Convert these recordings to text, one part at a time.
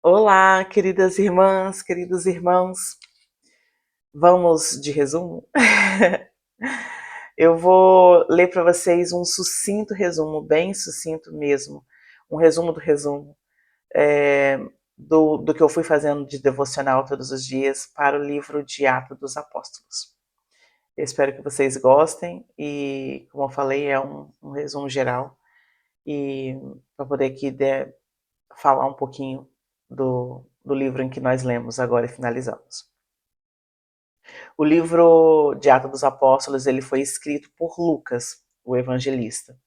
Olá, queridas irmãs, queridos irmãos. Vamos de resumo? Eu vou ler para vocês um sucinto resumo, bem sucinto mesmo, um resumo do resumo do que eu fui fazendo de devocional todos os dias para o livro de Atos dos Apóstolos. Eu espero que vocês gostem e, como eu falei, é um resumo geral e para poder aqui falar um pouquinho do livro em que nós lemos agora e finalizamos. O livro de Atos dos Apóstolos ele foi escrito por Lucas, o evangelista.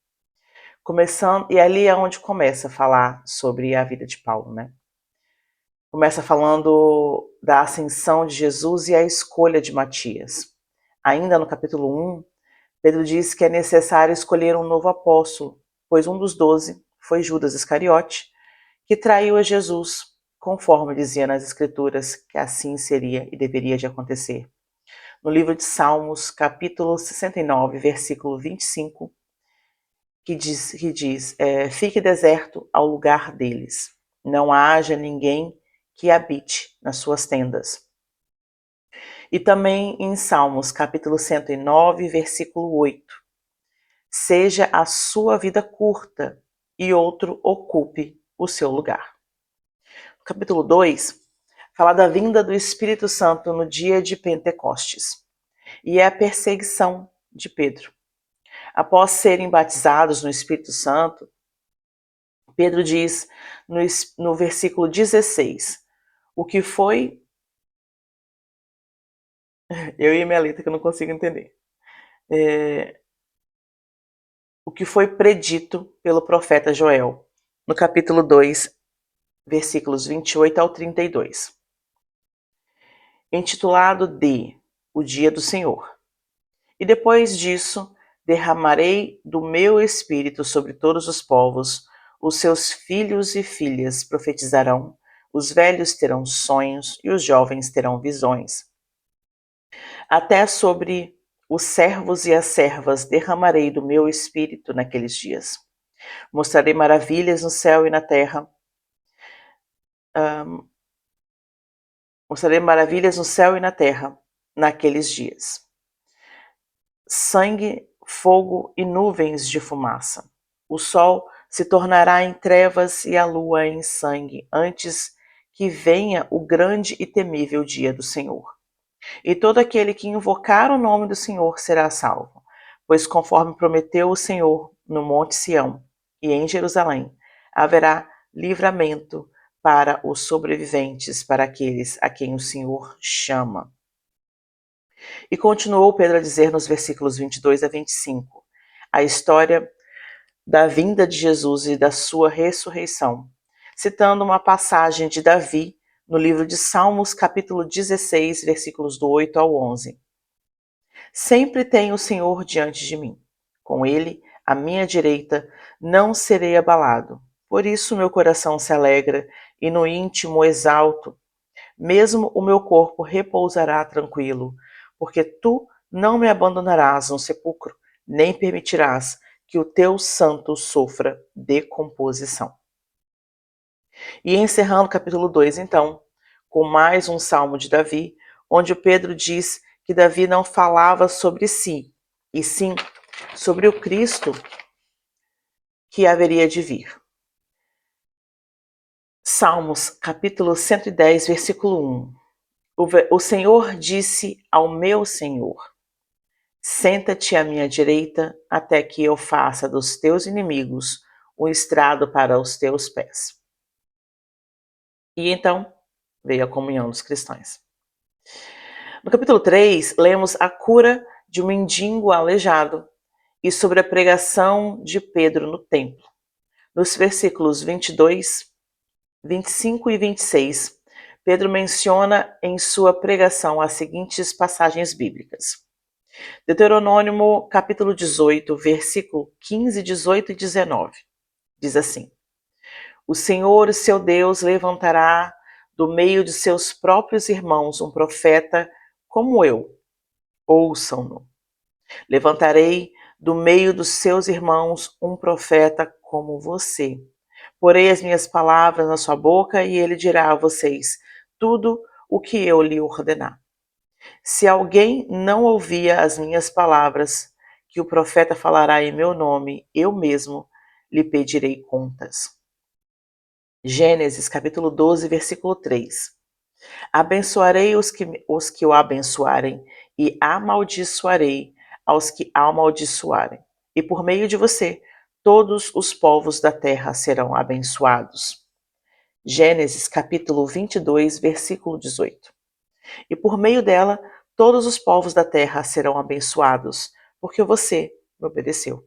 Começando, e ali é onde começa a falar sobre a vida de Paulo, né? Começa falando da ascensão de Jesus e a escolha de Matias. Ainda no capítulo 1, Pedro diz que é necessário escolher um novo apóstolo, pois um dos 12 foi Judas Iscariote, que traiu a Jesus, conforme dizia nas Escrituras que assim seria e deveria de acontecer. No livro de Salmos, capítulo 69, versículo 25, que diz fique deserto ao lugar deles, não haja ninguém que habite nas suas tendas. E também em Salmos, capítulo 109, versículo 8, seja a sua vida curta e outro ocupe o seu lugar. No capítulo 2, fala da vinda do Espírito Santo no dia de Pentecostes, e é a perseguição de Pedro. Após serem batizados no Espírito Santo, Pedro diz no versículo 16, o que foi. Eu e minha letra que eu não consigo entender. O que foi predito pelo profeta Joel, no capítulo 2, versículos 28 ao 32. Intitulado de O Dia do Senhor. E depois disso, derramarei do meu espírito sobre todos os povos, os seus filhos e filhas profetizarão, os velhos terão sonhos e os jovens terão visões. Até sobre os servos e as servas derramarei do meu espírito naqueles dias. Mostrarei maravilhas no céu e na terra. Mostrarei maravilhas no céu e na terra naqueles dias. Sangue, fogo e nuvens de fumaça. O sol se tornará em trevas e a lua em sangue, antes que venha o grande e temível dia do Senhor. E todo aquele que invocar o nome do Senhor será salvo, pois conforme prometeu o Senhor no monte Sião e em Jerusalém, haverá livramento para os sobreviventes, para aqueles a quem o Senhor chama. E continuou Pedro a dizer nos versículos 22 a 25, a história da vinda de Jesus e da sua ressurreição, citando uma passagem de Davi no livro de Salmos, capítulo 16, versículos do 8 ao 11. Sempre tenho o Senhor diante de mim. Com ele, à minha direita, não serei abalado. Por isso meu coração se alegra e no íntimo exalto. Mesmo o meu corpo repousará tranquilo, porque tu não me abandonarás no sepulcro, nem permitirás que o teu santo sofra decomposição. E encerrando o capítulo 2, então, com mais um salmo de Davi, onde o Pedro diz que Davi não falava sobre si, e sim sobre o Cristo que haveria de vir. Salmos, capítulo 110, versículo 1. O Senhor disse ao meu Senhor: senta-te à minha direita, até que eu faça dos teus inimigos um estrado para os teus pés. E então veio a comunhão dos cristãos. No capítulo 3, lemos a cura de um mendigo aleijado e sobre a pregação de Pedro no templo. Nos versículos 22, 25 e 26, Pedro menciona em sua pregação as seguintes passagens bíblicas. Deuteronômio capítulo 18, versículo 15, 18 e 19. Diz assim: o Senhor, seu Deus, levantará do meio de seus próprios irmãos um profeta como eu. Ouçam-no. Levantarei do meio dos seus irmãos um profeta como você. Porei as minhas palavras na sua boca e ele dirá a vocês tudo o que eu lhe ordenar. Se alguém não ouvia as minhas palavras, que o profeta falará em meu nome, eu mesmo lhe pedirei contas. Gênesis capítulo 12, versículo 3. Abençoarei os que o abençoarem e amaldiçoarei aos que amaldiçoarem. E por meio de você, todos os povos da terra serão abençoados. Gênesis capítulo 22, versículo 18. E por meio dela, todos os povos da terra serão abençoados, porque você me obedeceu.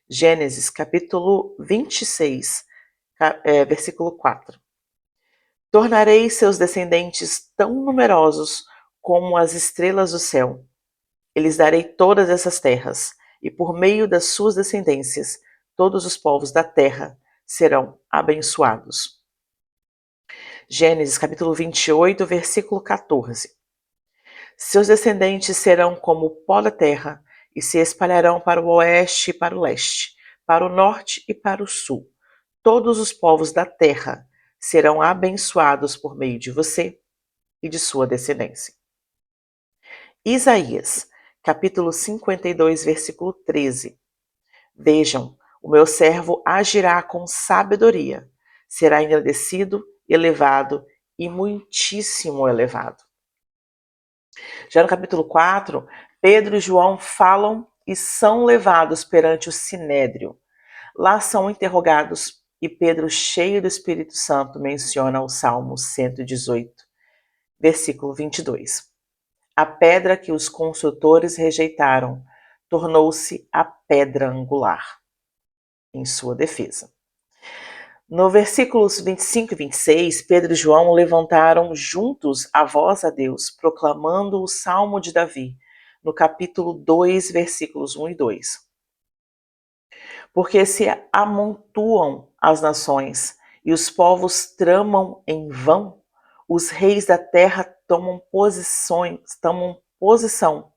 Gênesis capítulo 26, versículo 4. Tornarei seus descendentes tão numerosos como as estrelas do céu. E lhes darei todas essas terras, e por meio das suas descendências, todos os povos da terra serão abençoados. Gênesis capítulo 28, versículo 14. Seus descendentes serão como o pó da terra, e se espalharão para o oeste e para o leste, para o norte e para o sul. Todos os povos da terra serão abençoados por meio de você e de sua descendência. Isaías, capítulo 52, versículo 13. Vejam, o meu servo agirá com sabedoria, será engrandecido, elevado e muitíssimo elevado. Já no capítulo 4, Pedro e João falam e são levados perante o Sinédrio. Lá são interrogados e Pedro, cheio do Espírito Santo, menciona o Salmo 118, versículo 22. A pedra que os construtores rejeitaram tornou-se a pedra angular, em sua defesa. No versículos 25 e 26, Pedro e João levantaram juntos a voz a Deus, proclamando o Salmo de Davi, no capítulo 2, versículos 1 e 2. Porque se amontoam as nações e os povos tramam em vão, os reis da terra tomam posição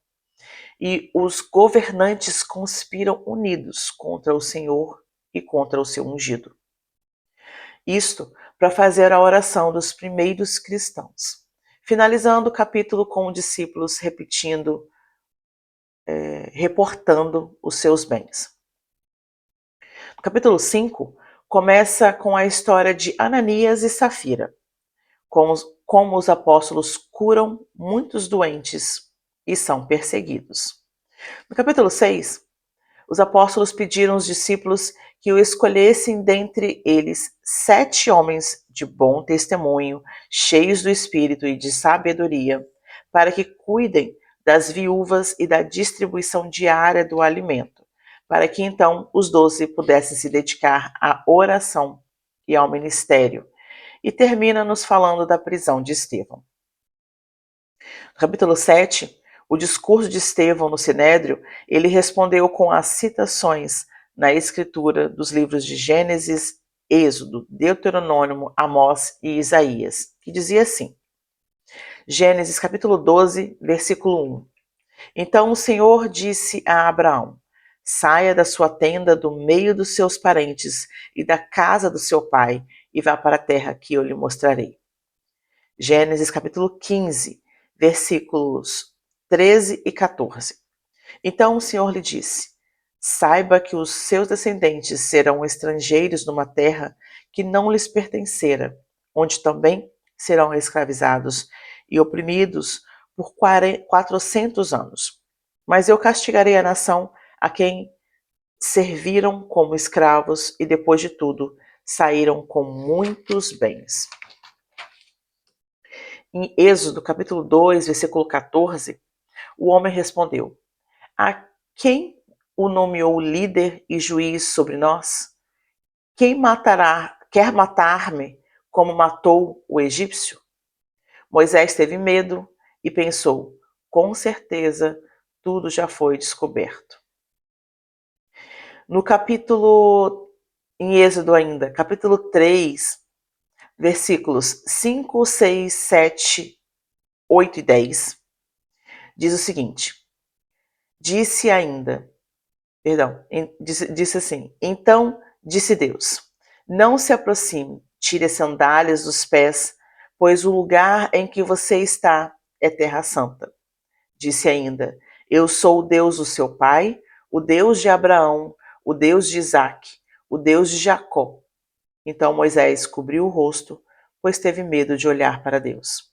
e os governantes conspiram unidos contra o Senhor e contra o seu ungido. Isto para fazer a oração dos primeiros cristãos. Finalizando o capítulo com os discípulos repetindo, reportando os seus bens. No capítulo 5, começa com a história de Ananias e Safira, como os apóstolos curam muitos doentes e são perseguidos. No capítulo 6, os apóstolos pediram aos discípulos que o escolhessem dentre eles 7 homens de bom testemunho, cheios do Espírito e de sabedoria, para que cuidem das viúvas e da distribuição diária do alimento, para que então os 12 pudessem se dedicar à oração e ao ministério. E termina nos falando da prisão de Estevão. No capítulo 7, o discurso de Estevão no Sinédrio, ele respondeu com as citações na escritura dos livros de Gênesis, Êxodo, Deuteronômio, Amós e Isaías, que dizia assim: Gênesis capítulo 12, versículo 1. Então o Senhor disse a Abraão: saia da sua tenda do meio dos seus parentes e da casa do seu pai e vá para a terra que eu lhe mostrarei. Gênesis capítulo 15, versículos 13 e 14. Então o Senhor lhe disse: saiba que os seus descendentes serão estrangeiros numa terra que não lhes pertencera, onde também serão escravizados e oprimidos por 400 anos. Mas eu castigarei a nação a quem serviram como escravos e depois de tudo saíram com muitos bens. Em Êxodo capítulo 2, versículo 14, o homem respondeu: a quem o nomeou líder e juiz sobre nós? Quem quer matar-me como matou o egípcio? Moisés teve medo e pensou: com certeza tudo já foi descoberto. No capítulo, em Êxodo ainda, capítulo 3, versículos 5, 6, 7, 8 e 10, diz o seguinte: disse assim, então disse Deus: Não se aproxime, tire as sandálias dos pés, pois o lugar em que você está é terra santa. Disse ainda: Eu sou o Deus do seu pai, o Deus de Abraão, o Deus de Isaque, o Deus de Jacó. Então Moisés cobriu o rosto, pois teve medo de olhar para Deus.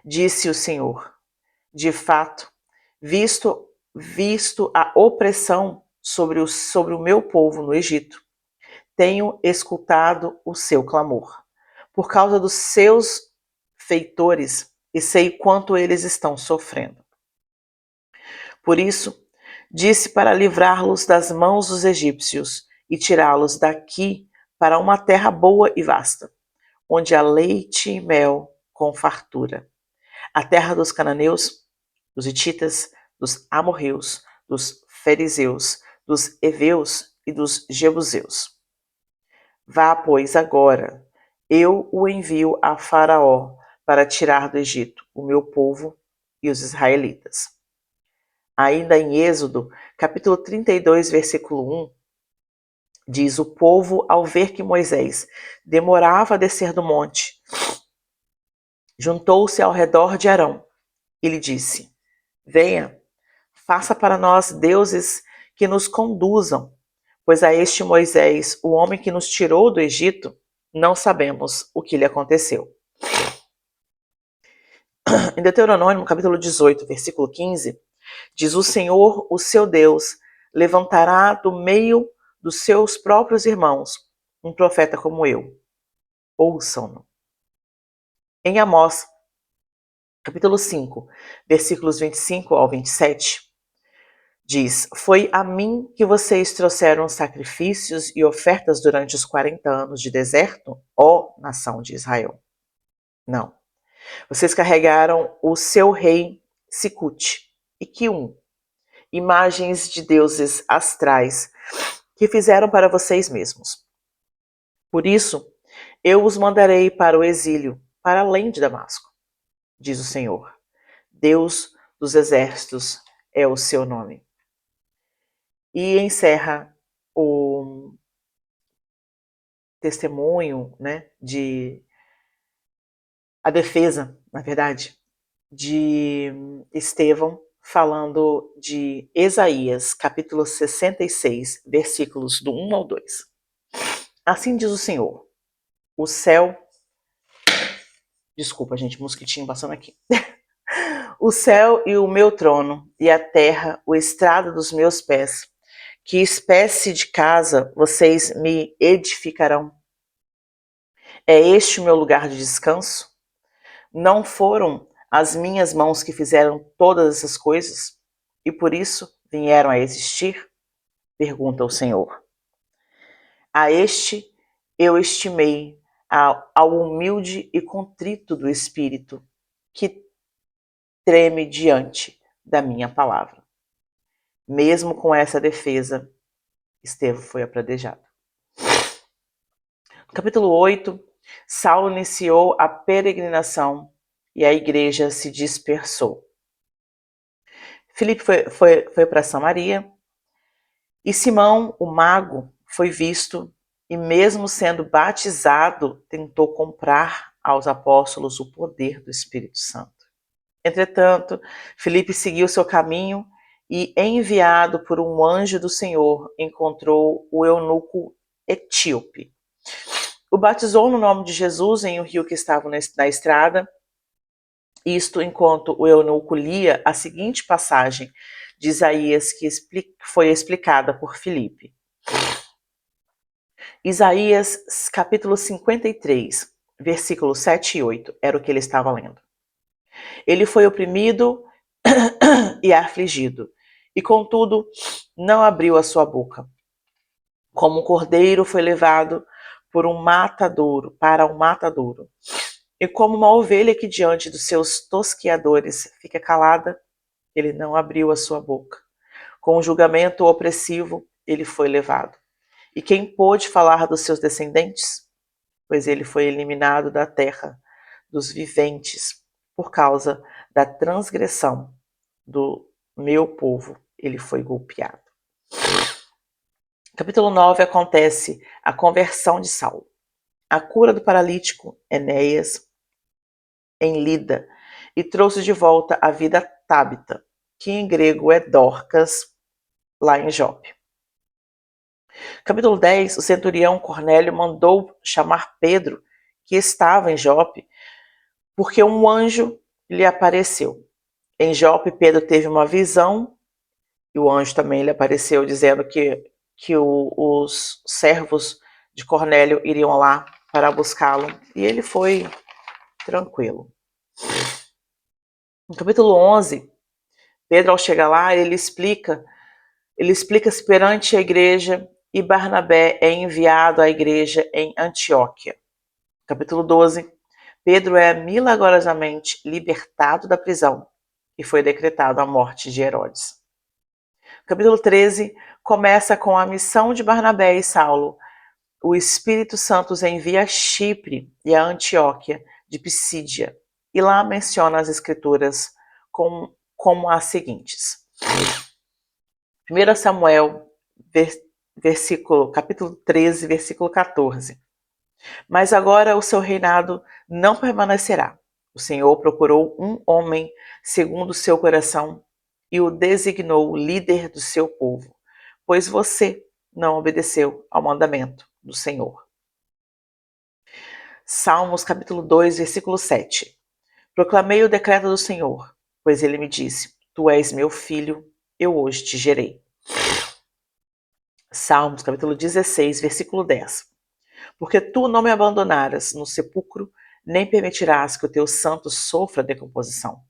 Disse o Senhor: De fato, visto a opressão sobre o meu povo no Egito, tenho escutado o seu clamor, por causa dos seus feitores, e sei quanto eles estão sofrendo. Por isso, disse para livrá-los das mãos dos egípcios e tirá-los daqui para uma terra boa e vasta, onde há leite e mel com fartura. A terra dos cananeus, dos hititas, dos amorreus, dos fariseus, dos heveus e dos jebuseus. Vá, pois, agora, eu o envio a Faraó para tirar do Egito o meu povo e os israelitas. Ainda em Êxodo, capítulo 32, versículo 1, diz: O povo, ao ver que Moisés demorava a descer do monte, juntou-se ao redor de Arão e lhe disse: Venha, faça para nós deuses que nos conduzam, pois a este Moisés, o homem que nos tirou do Egito, não sabemos o que lhe aconteceu. Em Deuteronômio, capítulo 18, versículo 15, diz: O Senhor, o seu Deus, levantará do meio dos seus próprios irmãos um profeta como eu. Ouçam-no. Em Amós, capítulo 5, versículos 25 ao 27, diz: Foi a mim que vocês trouxeram sacrifícios e ofertas durante os 40 anos de deserto, ó nação de Israel? Não. Vocês carregaram o seu rei Sicut e Quium, imagens de deuses astrais que fizeram para vocês mesmos. Por isso, eu os mandarei para o exílio, para além de Damasco, diz o Senhor. Deus dos exércitos é o seu nome. E encerra o testemunho, né, a defesa, na verdade, de Estevão, falando de Isaías, capítulo 66, versículos do 1 ao 2. Assim diz o Senhor: o céu... Desculpa, gente, mosquitinho passando aqui. O céu e o meu trono, e a terra, o estrado dos meus pés. Que espécie de casa vocês me edificarão? É este o meu lugar de descanso? Não foram as minhas mãos que fizeram todas essas coisas? E por isso vieram a existir? Pergunta o Senhor. A este eu estimei ao humilde e contrito do espírito, que treme diante da minha palavra. Mesmo com essa defesa, Estevão foi apedrejado. No capítulo 8, Saulo iniciou a peregrinação e a igreja se dispersou. Filipe foi para Samaria e Simão, o mago, foi visto e, mesmo sendo batizado, tentou comprar aos apóstolos o poder do Espírito Santo. Entretanto, Filipe seguiu seu caminho e, enviado por um anjo do Senhor, encontrou o eunuco etíope. O batizou no nome de Jesus em um rio que estava na estrada, isto enquanto o eunuco lia a seguinte passagem de Isaías que foi explicada por Filipe. Isaías, capítulo 53, versículos 7 e 8, era o que ele estava lendo. Ele foi oprimido e afligido, e contudo não abriu a sua boca. Como um cordeiro foi levado para um matadouro, e como uma ovelha que diante dos seus tosqueadores fica calada, ele não abriu a sua boca. Com um julgamento opressivo, ele foi levado. E quem pôde falar dos seus descendentes? Pois ele foi eliminado da terra dos viventes por causa da transgressão do meu povo. Ele foi golpeado. Capítulo 9 acontece a conversão de Saulo, a cura do paralítico Enéas em Lida e trouxe de volta à vida Tábita, que em grego é Dorcas, lá em Jope. Capítulo 10, o centurião Cornélio mandou chamar Pedro, que estava em Jope, porque um anjo lhe apareceu. Em Jope, Pedro teve uma visão, e o anjo também lhe apareceu, dizendo que os servos de Cornélio iriam lá para buscá-lo, e ele foi tranquilo. No capítulo 11, Pedro, ao chegar lá, ele explica-se perante a igreja e Barnabé é enviado à igreja em Antioquia. Capítulo 12, Pedro é milagrosamente libertado da prisão e foi decretado a morte de Herodes. Capítulo 13 começa com a missão de Barnabé e Saulo. O Espírito Santo os envia a Chipre e a Antioquia de Pisídia, e lá menciona as escrituras como as seguintes. 1 Samuel, capítulo 13, versículo 14. Mas agora o seu reinado não permanecerá. O Senhor procurou um homem segundo o seu coração e o designou líder do seu povo, pois você não obedeceu ao mandamento do Senhor. Salmos capítulo 2, versículo 7. Proclamei o decreto do Senhor, pois ele me disse: Tu és meu filho, eu hoje te gerei. Salmos capítulo 16, versículo 10. Porque tu não me abandonaras no sepulcro, nem permitirás que o teu santo sofra decomposição.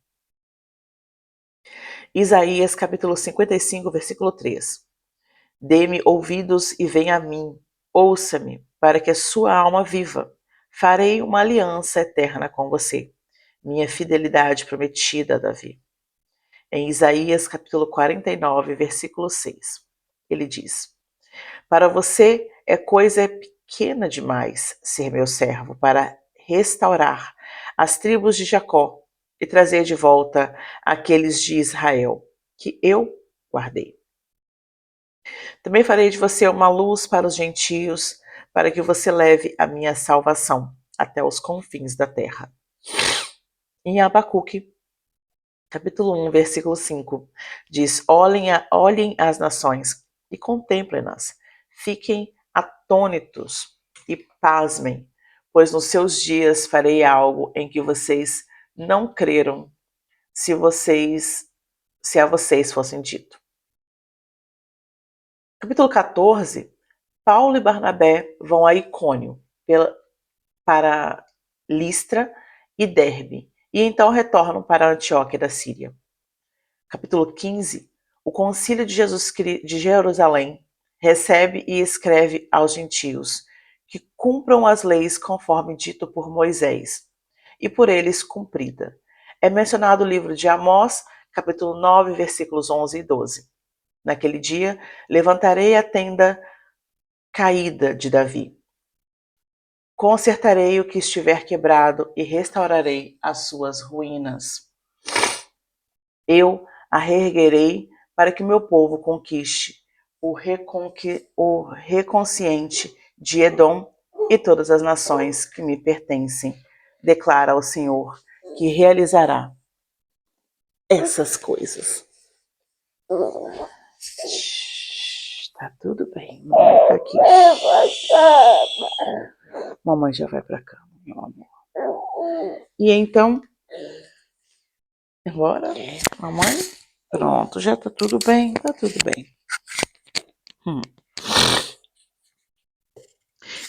Isaías capítulo 55, versículo 3. Dê-me ouvidos e venha a mim, ouça-me, para que a sua alma viva. Farei uma aliança eterna com você, minha fidelidade prometida a Davi. Em Isaías capítulo 49, versículo 6, ele diz: Para você é coisa pequena demais ser meu servo para restaurar as tribos de Jacó e trazer de volta aqueles de Israel que eu guardei. Também farei de você uma luz para os gentios, para que você leve a minha salvação até os confins da terra. Em Abacuque, capítulo 1, versículo 5, diz: olhem as nações e contemplem-nas. Fiquem atônitos e pasmem, pois nos seus dias farei algo em que vocês não creram se a vocês fossem dito. Capítulo 14, Paulo e Barnabé vão a Icônio para Listra e Derbe, e então retornam para Antioquia da Síria. Capítulo 15, o Concílio de Jerusalém recebe e escreve aos gentios que cumpram as leis conforme dito por Moisés, e por eles cumprida. É mencionado o livro de Amós, capítulo 9, versículos 11 e 12. Naquele dia, levantarei a tenda caída de Davi. Consertarei o que estiver quebrado e restaurarei as suas ruínas. Eu a reerguerei para que meu povo conquiste o reconsciente de Edom e todas as nações que me pertencem, declara o Senhor, que realizará essas coisas. Tá tudo bem, mamãe tá aqui. Mamãe já vai pra cama, meu amor. E então, agora, mamãe, pronto, já tá tudo bem, tá tudo bem.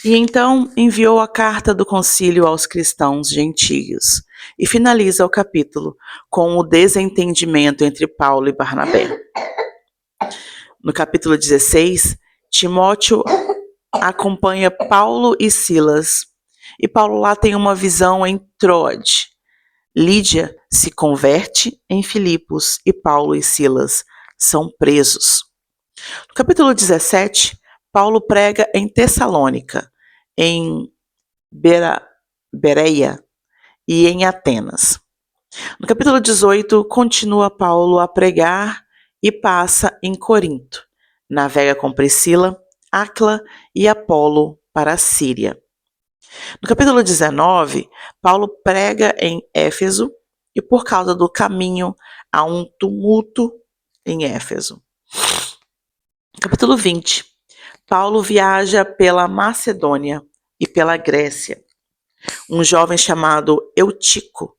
E então enviou a carta do concílio aos cristãos gentios e finaliza o capítulo com o desentendimento entre Paulo e Barnabé. No capítulo 16, Timóteo acompanha Paulo e Silas, e Paulo lá tem uma visão em Troade. Lídia se converte em Filipos e Paulo e Silas são presos. No capítulo 17, Paulo prega em Tessalônica, em Bereia e em Atenas. No capítulo 18, continua Paulo a pregar e passa em Corinto. Navega com Priscila, Áquila e Apolo para a Síria. No capítulo 19, Paulo prega em Éfeso e por causa do caminho há um tumulto em Éfeso. Capítulo 20, Paulo viaja pela Macedônia e pela Grécia. Um jovem chamado Eutico,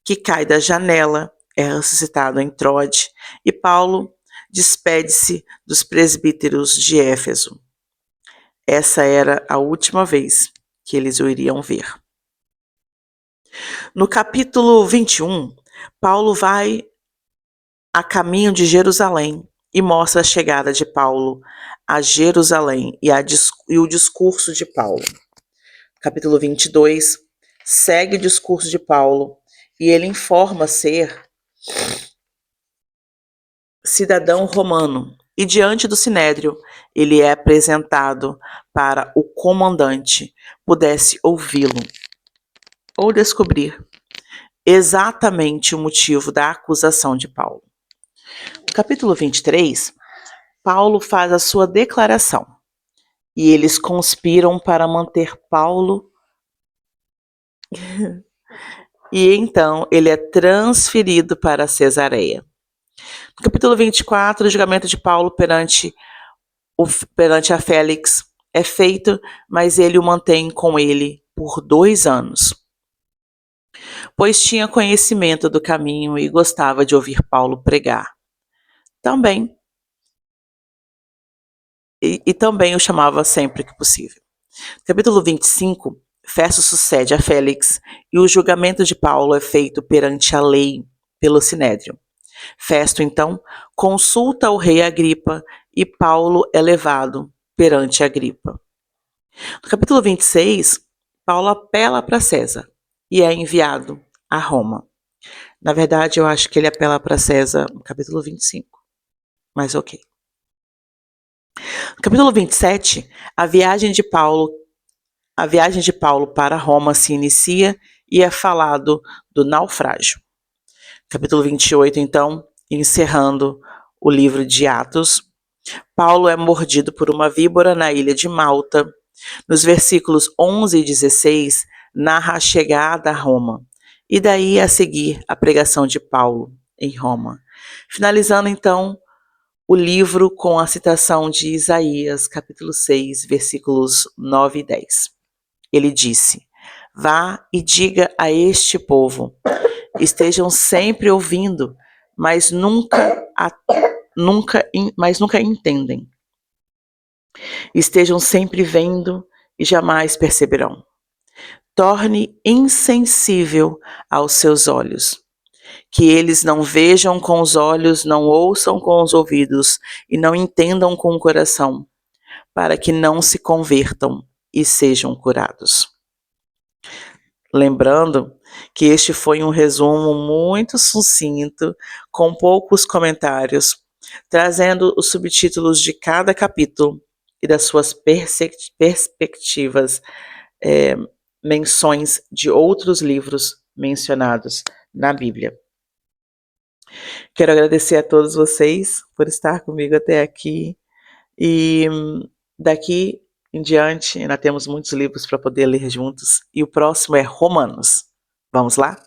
que cai da janela, é ressuscitado em Troade, e Paulo despede-se dos presbíteros de Éfeso. Essa era a última vez que eles o iriam ver. No capítulo 21, Paulo vai a caminho de Jerusalém e mostra a chegada de Paulo a Jerusalém e o discurso de Paulo. Capítulo 22, segue o discurso de Paulo e ele informa ser cidadão romano. E diante do sinédrio, ele é apresentado para o comandante, pudesse ouvi-lo ou descobrir exatamente o motivo da acusação de Paulo. No capítulo 23, Paulo faz a sua declaração e eles conspiram para manter Paulo e então ele é transferido para Cesareia. No capítulo 24, o julgamento de Paulo perante a Félix é feito, mas ele o mantém com ele por 2 anos, pois tinha conhecimento do caminho e gostava de ouvir Paulo pregar. Também o chamava sempre que possível. Capítulo 25, Festo sucede a Félix e o julgamento de Paulo é feito perante a lei pelo sinédrio. Festo, então, consulta o rei Agripa e Paulo é levado perante Agripa. No capítulo 26, Paulo apela para César e é enviado a Roma. Na verdade, eu acho que ele apela para César no capítulo 25, mas ok. No capítulo 27, a viagem de Paulo para Roma se inicia e é falado do naufrágio. Capítulo 28, então, encerrando o livro de Atos, Paulo é mordido por uma víbora na ilha de Malta. Nos versículos 11 e 16, narra a chegada a Roma, e daí a seguir a pregação de Paulo em Roma. Finalizando, então, o livro com a citação de Isaías, capítulo 6, versículos 9 e 10. Ele disse: vá e diga a este povo, estejam sempre ouvindo, mas nunca entendem. Estejam sempre vendo e jamais perceberão. Torne insensível aos seus olhos, que eles não vejam com os olhos, não ouçam com os ouvidos e não entendam com o coração, para que não se convertam e sejam curados. Lembrando que este foi um resumo muito sucinto, com poucos comentários, trazendo os subtítulos de cada capítulo e das suas perspectivas, menções de outros livros mencionados na Bíblia. Quero agradecer a todos vocês por estar comigo até aqui e daqui em diante ainda temos muitos livros para poder ler juntos e o próximo é Romanos. Vamos lá?